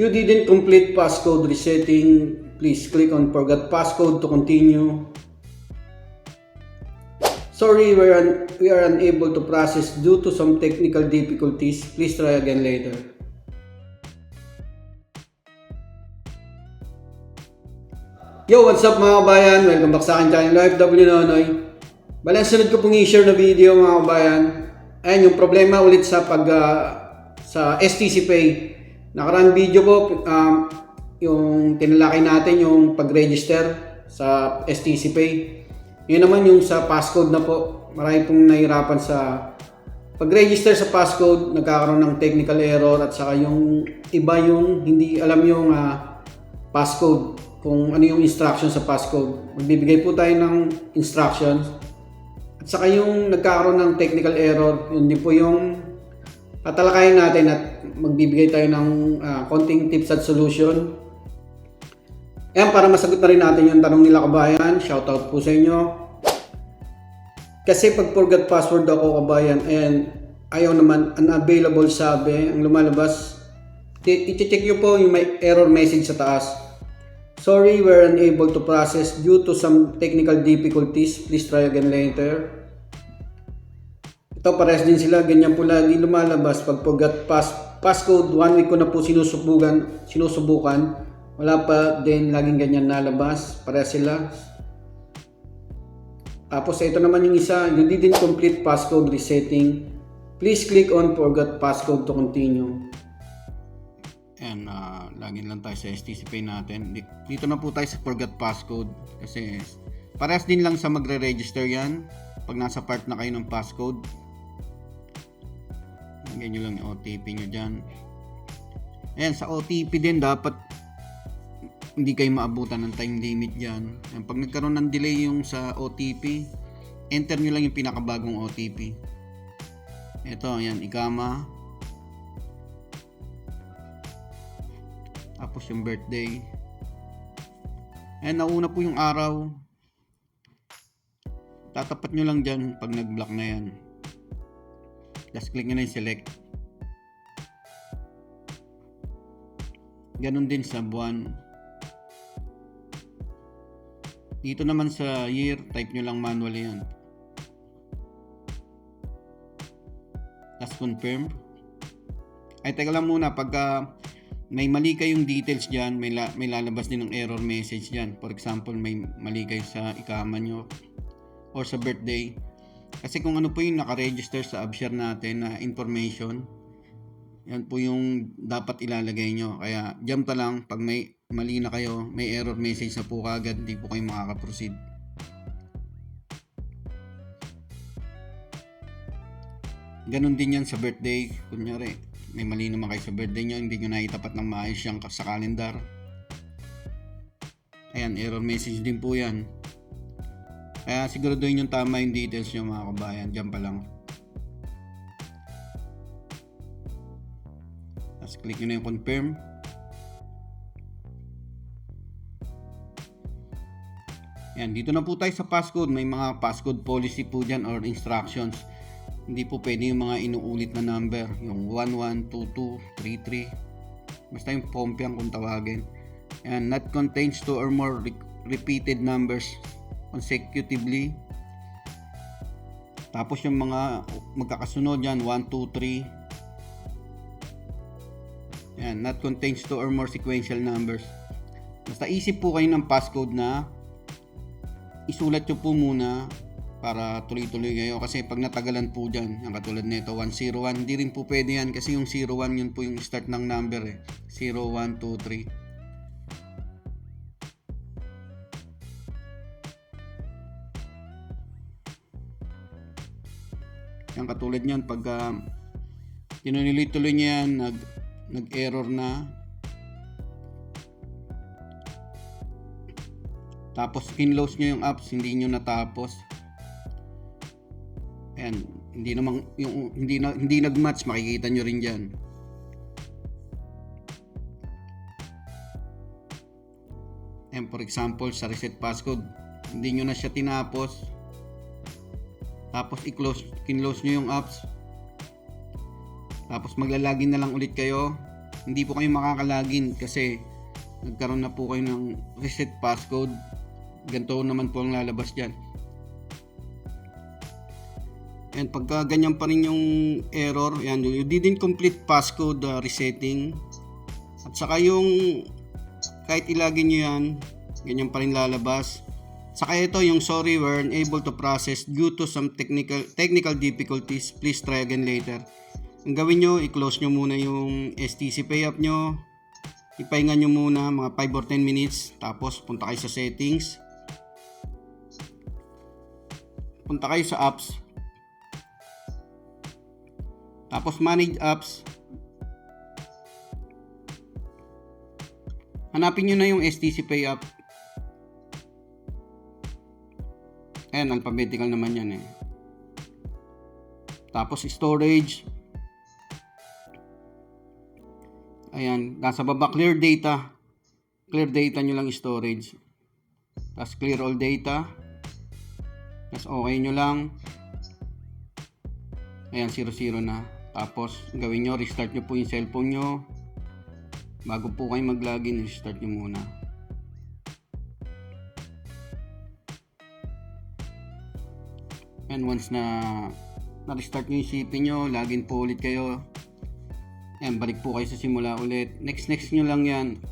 You didn't complete passcode resetting. Please click on forgot passcode to continue. Sorry, we are unable to process due to some technical difficulties. Please try again later. Yo, what's up mga kabayan? Welcome back sa akin channel, OFW Nonoy. Bale, ang sunod ko pong i-share na video mga kabayan. Ayan, yung problema ulit sa sa STC Pay. Nakaraan video ko, yung tinalakay natin yung pag-register sa STC Pay. Yun naman yung sa passcode na po. Marami pong nahirapan sa pag-register sa passcode. Nagkakaroon ng technical error at saka yung iba yung hindi alam yung passcode. Kung ano yung instruction sa passcode. Magbibigay po tayo ng instructions. At saka yung nagkakaroon ng technical error, yun din po yung tatalakayin natin at magbibigay tayo ng konting tips at solution. Ayan, para masagot na rin natin yung tanong nila kabayan. Shoutout po sa inyo. Kasi pag forgot password ako kabayan, ayan, ayaw naman, unavailable sabi, ang lumalabas. I-check nyo po yung may error message sa taas. Sorry, we're unable to process due to some technical difficulties. Please try again later. Ito, pares din sila. Ganyan po lagi lumalabas. Pag forgot passcode, 1 week ko na po sinusubukan. Wala pa din laging ganyan nalabas. Pares sila. Tapos ito naman yung isa. You didn't complete passcode resetting. Please click on forgot passcode to continue. And login lang tayo sa STC Pay natin. Dito na po tayo sa forgot passcode kasi parehas din lang sa magre-register yan pag nasa part na kayo ng passcode. Lagyan nyo lang yung OTP nyo dyan. Ayan, sa OTP din dapat hindi kayo maabutan ng time limit dyan. Ayan, pag nagkaroon ng delay yung sa OTP, enter nyo lang yung pinakabagong OTP. Ito, ayan, ikama. Tapos yung birthday. Ayan, nauna po yung araw. Tatapat nyo lang dyan pag nag-block na yan. Just click nyo na yung select. Ganon din sa buwan. Dito naman sa year, type nyo lang manually yan. Tapos confirm. Ay, teka lang muna. Pagka may mali kayong details dyan, may lalabas din ng error message dyan. For example, may mali kayo sa ikama nyo or sa birthday. Kasi kung ano po yung nakaregister sa AppShare natin na information, yan po yung dapat ilalagay nyo. Kaya jump pa lang, pag may mali na kayo, may error message na po kagad, hindi po kayo makaka-proceed. Ganon din yan sa birthday. Kunyari, may mali naman kayo sa birthday nyo, hindi nyo naitapat ng maayos yan sa calendar. Ayan, error message din po yan. Kaya siguraduhin yung tama yung details nyo mga kabayan. Diyan pa lang. Tapos click nyo na yung confirm. Ayan, dito na po tayo sa passcode. May mga passcode policy po dyan or instructions. Hindi po pwede yung mga inuulit na number. Yung 112233. Basta yung pompiang kung tawagin. Ayan, not contains 2 or more repeated numbers consecutively. Tapos yung mga magkakasunod yan 1, 2, 3. Ayan, not contains 2 or more sequential numbers. Basta isip po kayo ng passcode na isulat nyo po muna para tuloy-tuloy kayo. Kasi pag natagalan po dyan, yung katulad nito 101, hindi rin po pwede yan kasi yung 01 yun po yung start ng number 0, 1, 2, 3. Yung katulad nyan, pag tinuloy-tuloy nyo yan, nag-error na, tapos kinlose nyo yung apps, hindi nyo natapos, ayan, hindi namang yung hindi nag-match, makikita nyo rin dyan. Ayan, for example sa reset passcode, hindi nyo na siya tinapos, tapos kinlose nyo yung apps, tapos maglalagin na lang ulit kayo, hindi po kayo makakalagin kasi nagkaroon na po kayo ng reset passcode. Ganito naman po ang lalabas dyan. And pagka ganyan pa rin yung error, yan, you didn't complete passcode resetting. At saka yung kahit ilagin nyo yan, ganyan pa rin lalabas. Saka ito yung sorry, we're unable to process due to some technical difficulties. Please try again later. Ang gawin nyo, i-close nyo muna yung STC Pay app nyo. Ipahinga nyo muna mga 5 or 10 minutes. Tapos punta kayo sa settings. Punta kayo sa apps. Tapos manage apps. Hanapin nyo na yung STC Pay app. Ayan, alphabetical naman yan eh. Tapos storage. Ayan, nasa baba clear data. Clear data nyo lang storage. Tapos clear all data. Tapos okay nyo lang. Ayan, 0 na. Tapos gawin nyo, restart nyo po yung cellphone nyo. Bago po kayo mag-login, restart nyo muna. And once na na-restart nyo yung CP nyo, login po ulit kayo. Ayan, balik po kayo sa simula ulit. Next nyo lang yan.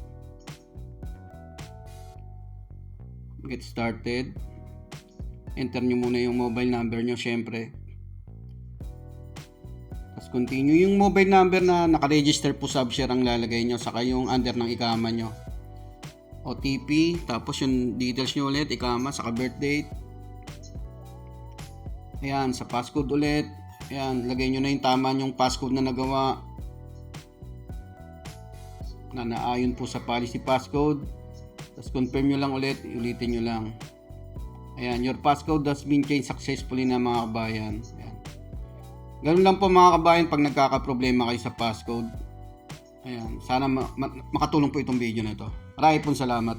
Get started. Enter nyo muna yung mobile number nyo, syempre. Tapos continue. Yung mobile number na nakaregister po sa Upshare ang lalagay nyo, saka yung under ng ikama nyo. OTP, tapos yung details nyo ulit, ikama, saka birth date. Ayan, sa passcode ulit. Ayan, lagay nyo na yung tama yung passcode na nagawa. Na naayon po sa policy passcode. Tapos confirm nyo lang ulit, ulitin nyo lang. Ayan, your passcode has been changed successfully na mga kabayan. Ayan. Ganun lang po mga kabayan pag nagkakaproblema kayo sa passcode. Ayan, sana makatulong po itong video na ito. Maraming pong salamat.